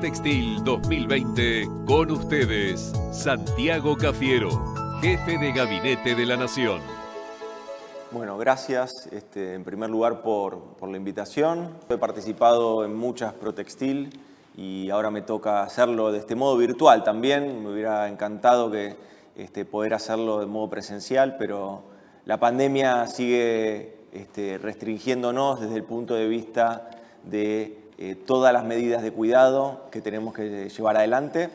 Textil 2020, con ustedes, Santiago Cafiero, jefe de gabinete de la Nación. Bueno, gracias en primer lugar por la invitación. He participado en muchas ProTextil y ahora me toca hacerlo de este modo virtual también. Me hubiera encantado que poder hacerlo de modo presencial, pero la pandemia sigue restringiéndonos desde el punto de vista de todas las medidas de cuidado que tenemos que llevar adelante,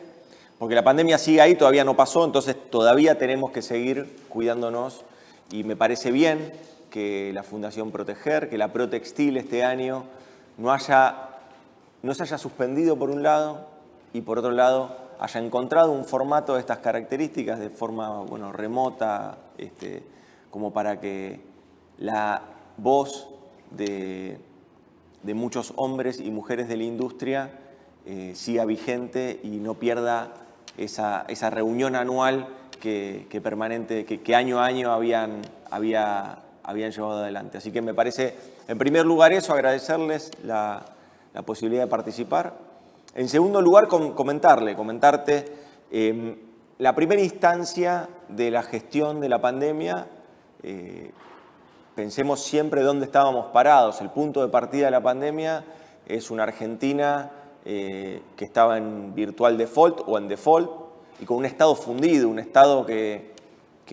porque la pandemia sigue ahí, todavía no pasó, entonces todavía tenemos que seguir cuidándonos y me parece bien que la Fundación Proteger, que la ProTextil este año no se haya suspendido por un lado y por otro lado haya encontrado un formato de estas características de forma remota, como para que la voz de muchos hombres y mujeres de la industria siga vigente y no pierda esa reunión anual que año a año habían llevado adelante. Así que me parece, en primer lugar eso, agradecerles la posibilidad de participar. En segundo lugar, comentarte la primera instancia de la gestión de la pandemia. Pensemos siempre dónde estábamos parados. El punto de partida de la pandemia es una Argentina que estaba en virtual default o en default y con un Estado fundido, un Estado que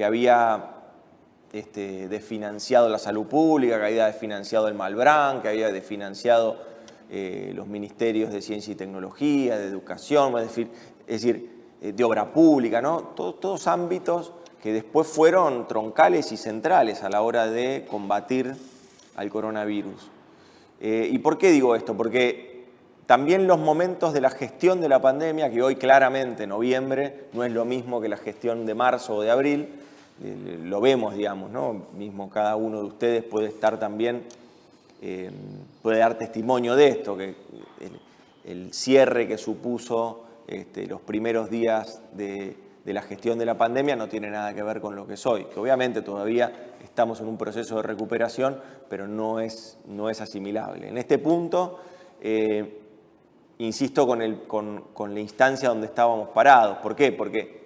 había desfinanciado la salud pública, que había desfinanciado el Malbrán, que había desfinanciado los ministerios de Ciencia y Tecnología, de Educación, es decir, de Obra Pública, ¿no? Todos ámbitos que después fueron troncales y centrales a la hora de combatir al coronavirus. ¿Y por qué digo esto? Porque también los momentos de la gestión de la pandemia, que hoy claramente noviembre no es lo mismo que la gestión de marzo o de abril, lo vemos, digamos, ¿no? Mismo cada uno de ustedes puede estar también, puede dar testimonio de esto, que el cierre que supuso los primeros días de la gestión de la pandemia no tiene nada que ver con lo que es hoy, que obviamente todavía estamos en un proceso de recuperación, pero no es asimilable. En este punto, insisto con la instancia donde estábamos parados. ¿Por qué? Porque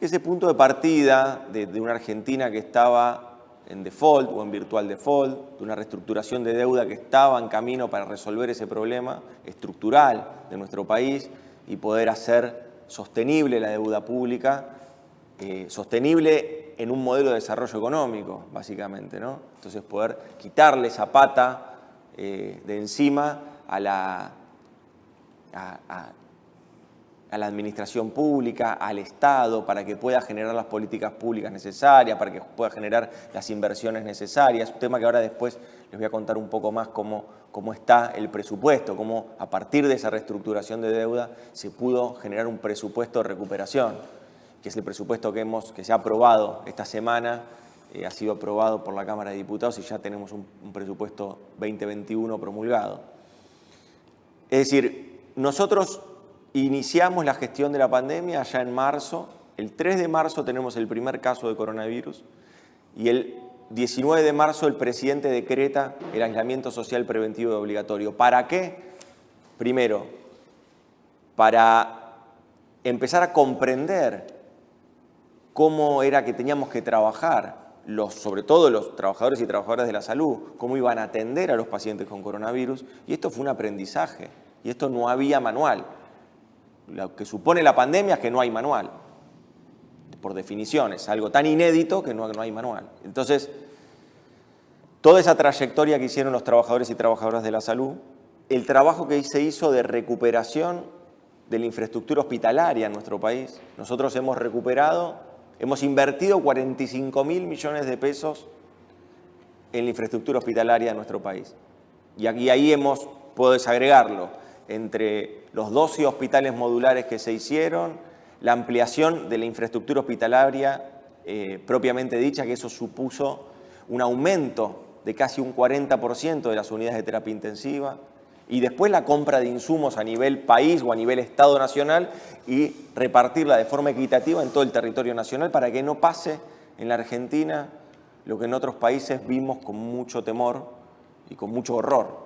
ese punto de partida de una Argentina que estaba en default o en virtual default, de una reestructuración de deuda que estaba en camino para resolver ese problema estructural de nuestro país y poder hacer sostenible la deuda pública, sostenible en un modelo de desarrollo económico, básicamente, ¿no? Entonces poder quitarle esa pata de encima a la administración pública, al Estado, para que pueda generar las políticas públicas necesarias, para que pueda generar las inversiones necesarias. Un tema que ahora después les voy a contar un poco más cómo está el presupuesto, cómo a partir de esa reestructuración de deuda se pudo generar un presupuesto de recuperación, que es el presupuesto que se ha aprobado esta semana, ha sido aprobado por la Cámara de Diputados y ya tenemos un presupuesto 2021 promulgado. Es decir, nosotros iniciamos la gestión de la pandemia allá en marzo. El 3 de marzo tenemos el primer caso de coronavirus y el 19 de marzo el presidente decreta el aislamiento social preventivo y obligatorio. ¿Para qué? Primero, para empezar a comprender cómo era que teníamos que trabajar, sobre todo los trabajadores y trabajadoras de la salud, cómo iban a atender a los pacientes con coronavirus. Y esto fue un aprendizaje y esto no había manual. Lo que supone la pandemia es que no hay manual, por definición, es algo tan inédito que no hay manual. Entonces, toda esa trayectoria que hicieron los trabajadores y trabajadoras de la salud, el trabajo que se hizo de recuperación de la infraestructura hospitalaria en nuestro país, nosotros hemos invertido 45.000 millones de pesos en la infraestructura hospitalaria de nuestro país. Y ahí puedo desagregarlo, entre los 12 hospitales modulares que se hicieron, la ampliación de la infraestructura hospitalaria propiamente dicha, que eso supuso un aumento de casi un 40% de las unidades de terapia intensiva, y después la compra de insumos a nivel país o a nivel Estado nacional y repartirla de forma equitativa en todo el territorio nacional para que no pase en la Argentina lo que en otros países vimos con mucho temor y con mucho horror,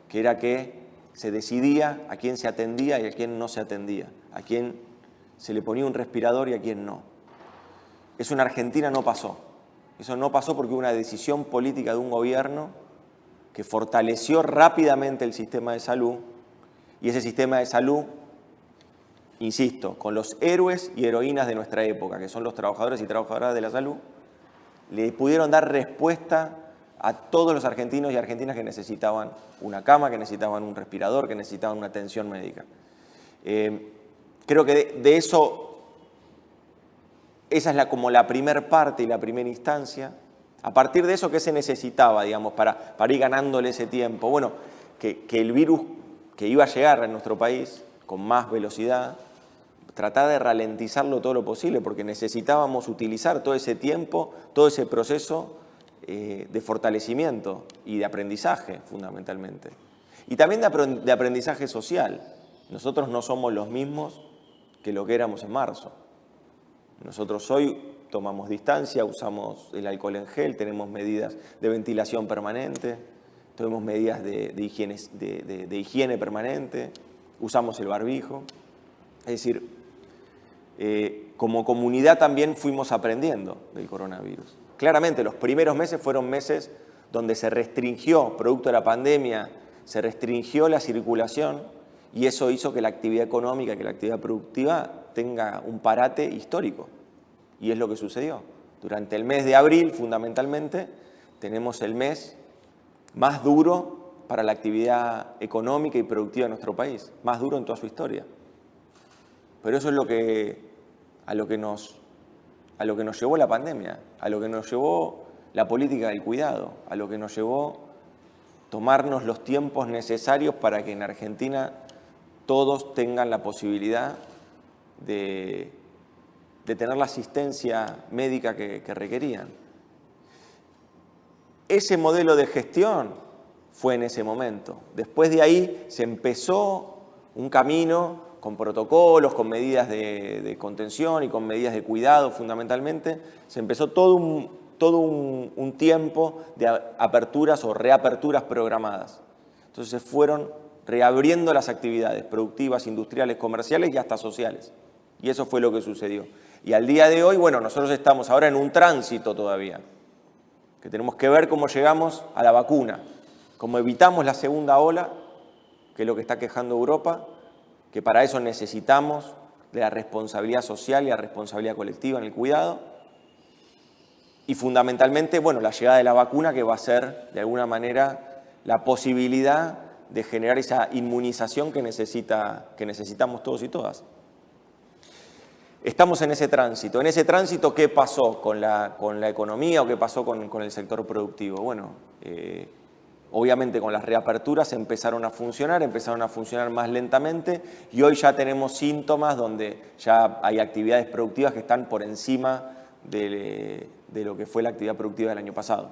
que era que se decidía a quién se atendía y a quién no se atendía, a quién se le ponía un respirador y a quién no. Eso en Argentina no pasó. Eso no pasó porque hubo una decisión política de un gobierno que fortaleció rápidamente el sistema de salud, y ese sistema de salud, insisto, con los héroes y heroínas de nuestra época, que son los trabajadores y trabajadoras de la salud, le pudieron dar respuesta a todos los argentinos y argentinas que necesitaban una cama, que necesitaban un respirador, que necesitaban una atención médica. Creo que de eso, esa es como la primera parte y la primera instancia. A partir de eso, ¿qué se necesitaba, digamos, para ir ganándole ese tiempo? Bueno, que el virus que iba a llegar a nuestro país con más velocidad, tratar de ralentizarlo todo lo posible, porque necesitábamos utilizar todo ese tiempo, todo ese proceso de fortalecimiento y de aprendizaje, fundamentalmente. Y también de aprendizaje social. Nosotros no somos los mismos que lo que éramos en marzo. Nosotros hoy tomamos distancia, usamos el alcohol en gel, tenemos medidas de ventilación permanente, tenemos medidas de higiene permanente, usamos el barbijo. Es decir, como comunidad también fuimos aprendiendo del coronavirus. Claramente los primeros meses fueron meses donde se restringió, producto de la pandemia, se restringió la circulación y eso hizo que la actividad económica, que la actividad productiva tenga un parate histórico. Y es lo que sucedió. Durante el mes de abril, fundamentalmente, tenemos el mes más duro para la actividad económica y productiva de nuestro país, más duro en toda su historia. Pero eso es a lo que nos llevó la pandemia, a lo que nos llevó la política del cuidado, a lo que nos llevó tomarnos los tiempos necesarios para que en Argentina todos tengan la posibilidad de tener la asistencia médica que requerían. Ese modelo de gestión fue en ese momento. Después de ahí se empezó un camino con protocolos, con medidas de contención y con medidas de cuidado fundamentalmente. Se empezó todo un tiempo de aperturas o reaperturas programadas. Entonces se fueron reabriendo las actividades productivas, industriales, comerciales y hasta sociales. Y eso fue lo que sucedió. Y al día de hoy, bueno, nosotros estamos ahora en un tránsito todavía, que tenemos que ver cómo llegamos a la vacuna, cómo evitamos la segunda ola, que es lo que está quejando Europa, que para eso necesitamos de la responsabilidad social y la responsabilidad colectiva en el cuidado. Y fundamentalmente, bueno, la llegada de la vacuna, que va a ser, de alguna manera, la posibilidad de generar esa inmunización que necesitamos todos y todas. Estamos en ese tránsito. En ese tránsito, ¿qué pasó con la economía o qué pasó con el sector productivo? Bueno, obviamente con las reaperturas empezaron a funcionar más lentamente y hoy ya tenemos síntomas donde ya hay actividades productivas que están por encima de lo que fue la actividad productiva del año pasado.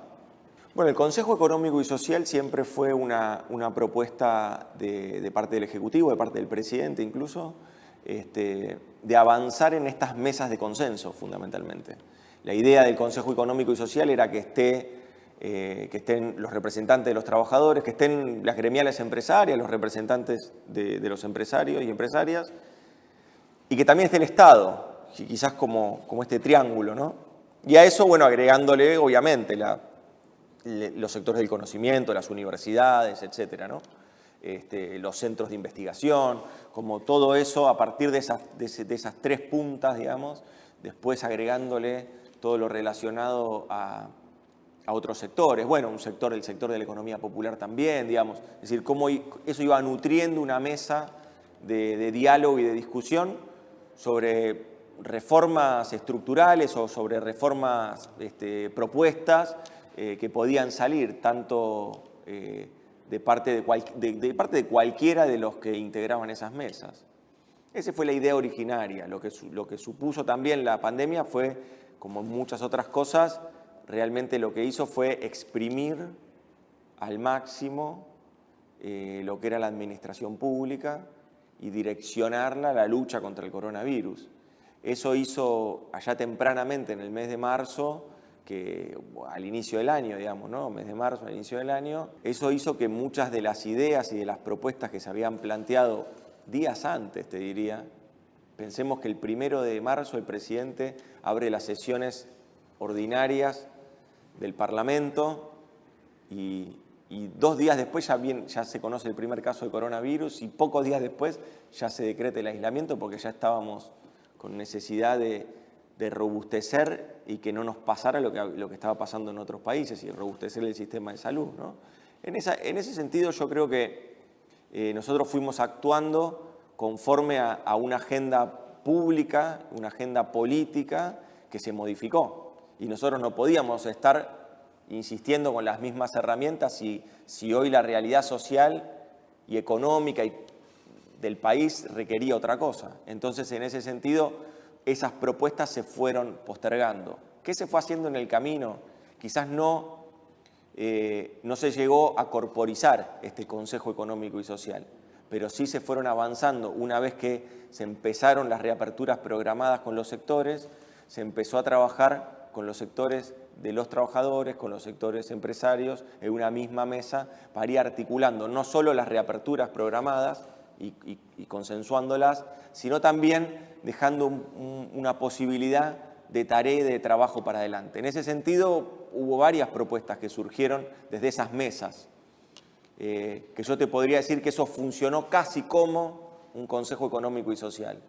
Bueno, el Consejo Económico y Social siempre fue una propuesta de parte del Ejecutivo, de parte del presidente incluso, de avanzar en estas mesas de consenso, fundamentalmente. La idea del Consejo Económico y Social era que estén los representantes de los trabajadores, que estén las gremiales empresarias, los representantes de los empresarios y empresarias, y que también esté el Estado, quizás como este triángulo, ¿no? Y a eso, bueno, agregándole, obviamente, los sectores del conocimiento, las universidades, etcétera, ¿no? Los centros de investigación, como todo eso a partir de esas tres puntas, digamos, después agregándole todo lo relacionado a otros sectores. Bueno, el sector de la economía popular también, digamos. Es decir, cómo eso iba nutriendo una mesa de diálogo y de discusión sobre reformas estructurales o sobre reformas propuestas que podían salir tanto de parte de cualquiera de los que integraban esas mesas. Esa fue la idea originaria. Lo que supuso también la pandemia fue, como muchas otras cosas, realmente lo que hizo fue exprimir al máximo lo que era la administración pública y direccionarla a la lucha contra el coronavirus. Eso hizo allá tempranamente, en el mes de marzo, al inicio del año, digamos, ¿no? Mes de marzo, al inicio del año, eso hizo que muchas de las ideas y de las propuestas que se habían planteado días antes, te diría, pensemos que el 1 de marzo el presidente abre las sesiones ordinarias del Parlamento y 2 días después ya se conoce el primer caso de coronavirus y pocos días después ya se decreta el aislamiento porque ya estábamos con necesidad de robustecer y que no nos pasara lo que estaba pasando en otros países y robustecer el sistema de salud, ¿no? En ese sentido yo creo que nosotros fuimos actuando conforme a una agenda pública, una agenda política que se modificó. Y nosotros no podíamos estar insistiendo con las mismas herramientas si hoy la realidad social y económica del país requería otra cosa. Entonces, en ese sentido, esas propuestas se fueron postergando. ¿Qué se fue haciendo en el camino? Quizás no se llegó a corporizar este Consejo Económico y Social, pero sí se fueron avanzando. Una vez que se empezaron las reaperturas programadas con los sectores, se empezó a trabajar con los sectores de los trabajadores, con los sectores empresarios, en una misma mesa, para ir articulando no solo las reaperturas programadas y consensuándolas, sino también dejando una posibilidad de tarea y de trabajo para adelante. En ese sentido, hubo varias propuestas que surgieron desde esas mesas, que yo te podría decir que eso funcionó casi como un Consejo Económico y Social,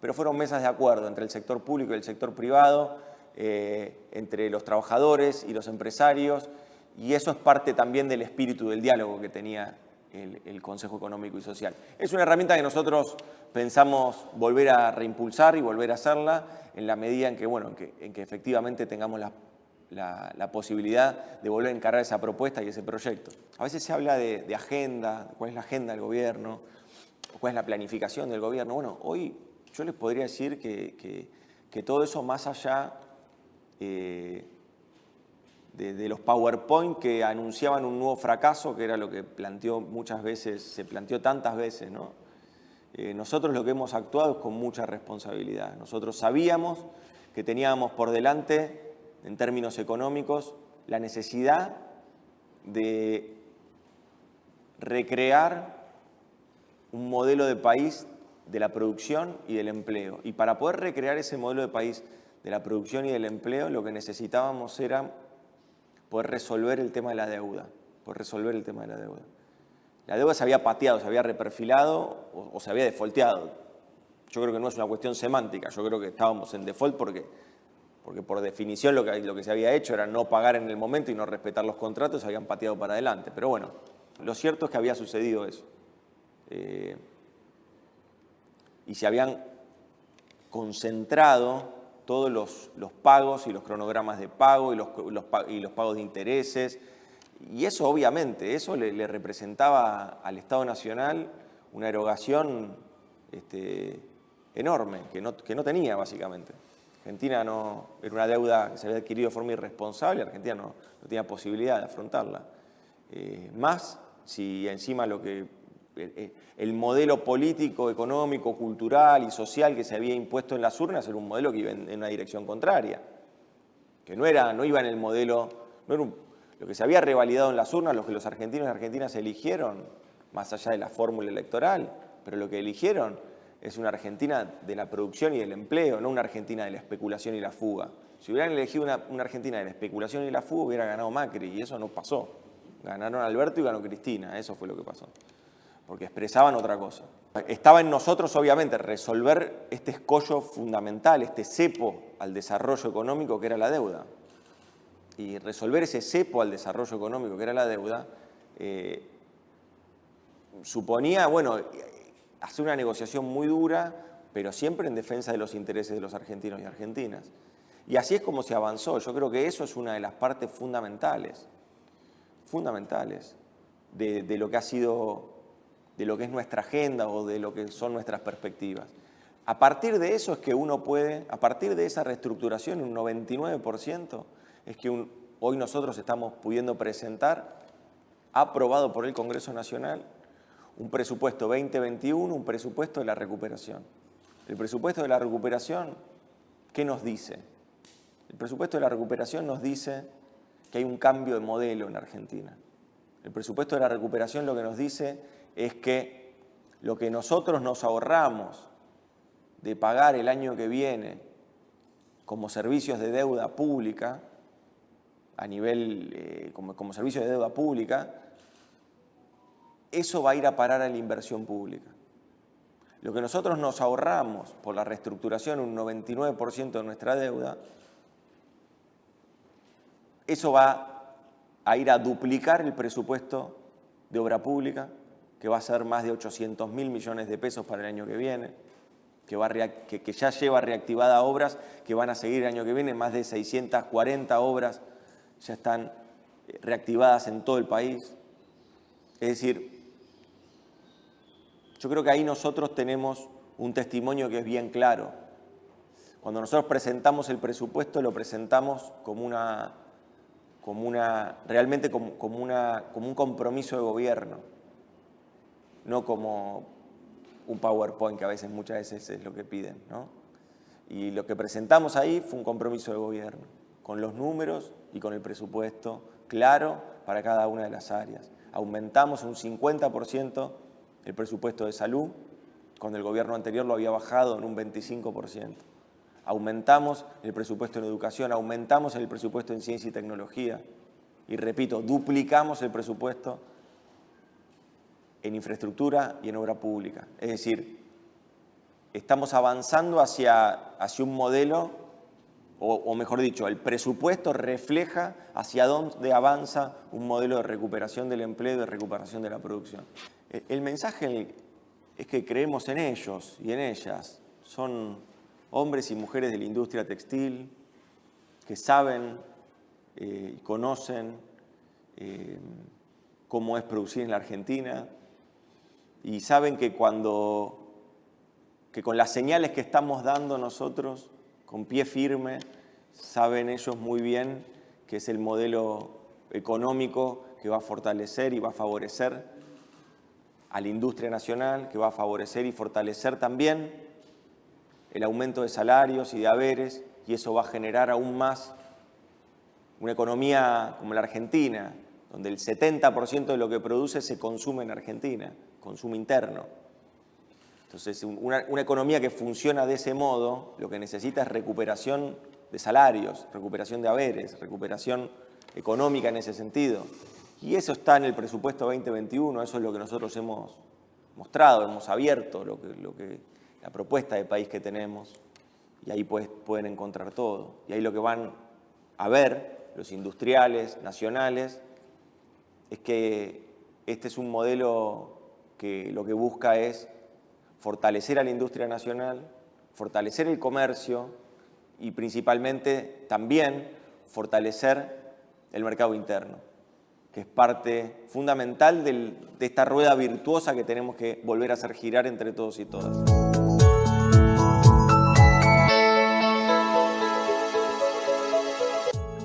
pero fueron mesas de acuerdo entre el sector público y el sector privado, entre los trabajadores y los empresarios, y eso es parte también del espíritu del diálogo que tenía el Consejo Económico y Social. Es una herramienta que nosotros pensamos volver a reimpulsar y volver a hacerla en la medida en que efectivamente tengamos la posibilidad de volver a encarar esa propuesta y ese proyecto. A veces se habla de agenda, cuál es la agenda del gobierno, cuál es la planificación del gobierno. Bueno, hoy yo les podría decir que todo eso, más allá de los PowerPoint que anunciaban un nuevo fracaso, que era lo que se planteó tantas veces, ¿no? Nosotros lo que hemos actuado es con mucha responsabilidad. Nosotros sabíamos que teníamos por delante, en términos económicos, la necesidad de recrear un modelo de país de la producción y del empleo. Y para poder recrear ese modelo de país de la producción y del empleo, lo que necesitábamos era poder resolver el tema de la deuda. La deuda se había pateado, se había reperfilado o se había defaulteado. Yo creo que no es una cuestión semántica, yo creo que estábamos en default porque por definición lo que se había hecho era no pagar en el momento y no respetar los contratos, se habían pateado para adelante. Pero bueno, lo cierto es que había sucedido eso. Y se habían concentrado todos los pagos y los cronogramas de pago y los pagos de intereses. Y eso, obviamente, eso le representaba al Estado Nacional una erogación enorme, que no tenía, básicamente. Argentina no era una deuda que se había adquirido de forma irresponsable, Argentina no tenía posibilidad de afrontarla. Más si encima el modelo político, económico, cultural y social que se había impuesto en las urnas era un modelo que iba en una dirección contraria, que no iba en el modelo, lo que se había revalidado en las urnas, lo que los argentinos y argentinas eligieron, más allá de la fórmula electoral, pero lo que eligieron es una Argentina de la producción y del empleo, no una Argentina de la especulación y la fuga. Si hubieran elegido una Argentina de la especulación y la fuga, hubiera ganado Macri, y eso no pasó. Ganaron Alberto y ganó Cristina, eso fue lo que pasó, porque expresaban otra cosa. Estaba en nosotros, obviamente, resolver este escollo fundamental, este cepo al desarrollo económico que era la deuda. Y resolver ese cepo al desarrollo económico que era la deuda suponía, hacer una negociación muy dura, pero siempre en defensa de los intereses de los argentinos y argentinas. Y así es como se avanzó. Yo creo que eso es una de las partes fundamentales de lo que ha sido, de lo que es nuestra agenda o de lo que son nuestras perspectivas. A partir de eso es que uno puede, a partir de esa reestructuración, un 99%, es que hoy nosotros estamos pudiendo presentar, aprobado por el Congreso Nacional, un presupuesto 2021, un presupuesto de la recuperación. El presupuesto de la recuperación, ¿qué nos dice? El presupuesto de la recuperación nos dice que hay un cambio de modelo en Argentina. El presupuesto de la recuperación lo que nos dice es que lo que nosotros nos ahorramos de pagar el año que viene como servicios de deuda pública, a nivel como servicios de deuda pública, eso va a ir a parar a la inversión pública. Lo que nosotros nos ahorramos por la reestructuración, un 99% de nuestra deuda, eso va a ir a duplicar el presupuesto de obra pública, que va a ser más de 800.000 millones de pesos para el año que viene, que ya lleva reactivada obras que van a seguir el año que viene, más de 640 obras ya están reactivadas en todo el país. Es decir, yo creo que ahí nosotros tenemos un testimonio que es bien claro. Cuando nosotros presentamos el presupuesto, lo presentamos realmente como un compromiso de gobierno, no como un PowerPoint, que muchas veces es lo que piden, ¿no? Y lo que presentamos ahí fue un compromiso de gobierno, con los números y con el presupuesto claro para cada una de las áreas. Aumentamos un 50% el presupuesto de salud, cuando el gobierno anterior lo había bajado en un 25%. Aumentamos el presupuesto en educación, aumentamos el presupuesto en ciencia y tecnología. Y repito, duplicamos el presupuesto en infraestructura y en obra pública. Es decir, estamos avanzando hacia un modelo, o mejor dicho, el presupuesto refleja hacia dónde avanza un modelo de recuperación del empleo y de recuperación de la producción. El mensaje es que creemos en ellos y en ellas. Son hombres y mujeres de la industria textil que saben y conocen cómo es producir en la Argentina y saben que con las señales que estamos dando nosotros, con pie firme, saben ellos muy bien que es el modelo económico que va a fortalecer y va a favorecer a la industria nacional, que va a favorecer y fortalecer también el aumento de salarios y de haberes, y eso va a generar aún más una economía como la Argentina, donde el 70% de lo que produce se consume en Argentina, consumo interno. Entonces, una economía que funciona de ese modo, lo que necesita es recuperación de salarios, recuperación de haberes, recuperación económica en ese sentido. Y eso está en el presupuesto 2021, eso es lo que nosotros hemos mostrado, hemos abierto la propuesta de país que tenemos, y ahí pueden encontrar todo. Y ahí lo que van a ver los industriales nacionales es que este es un modelo que lo que busca es fortalecer a la industria nacional, fortalecer el comercio y principalmente también fortalecer el mercado interno, que es parte fundamental de esta rueda virtuosa que tenemos que volver a hacer girar entre todos y todas.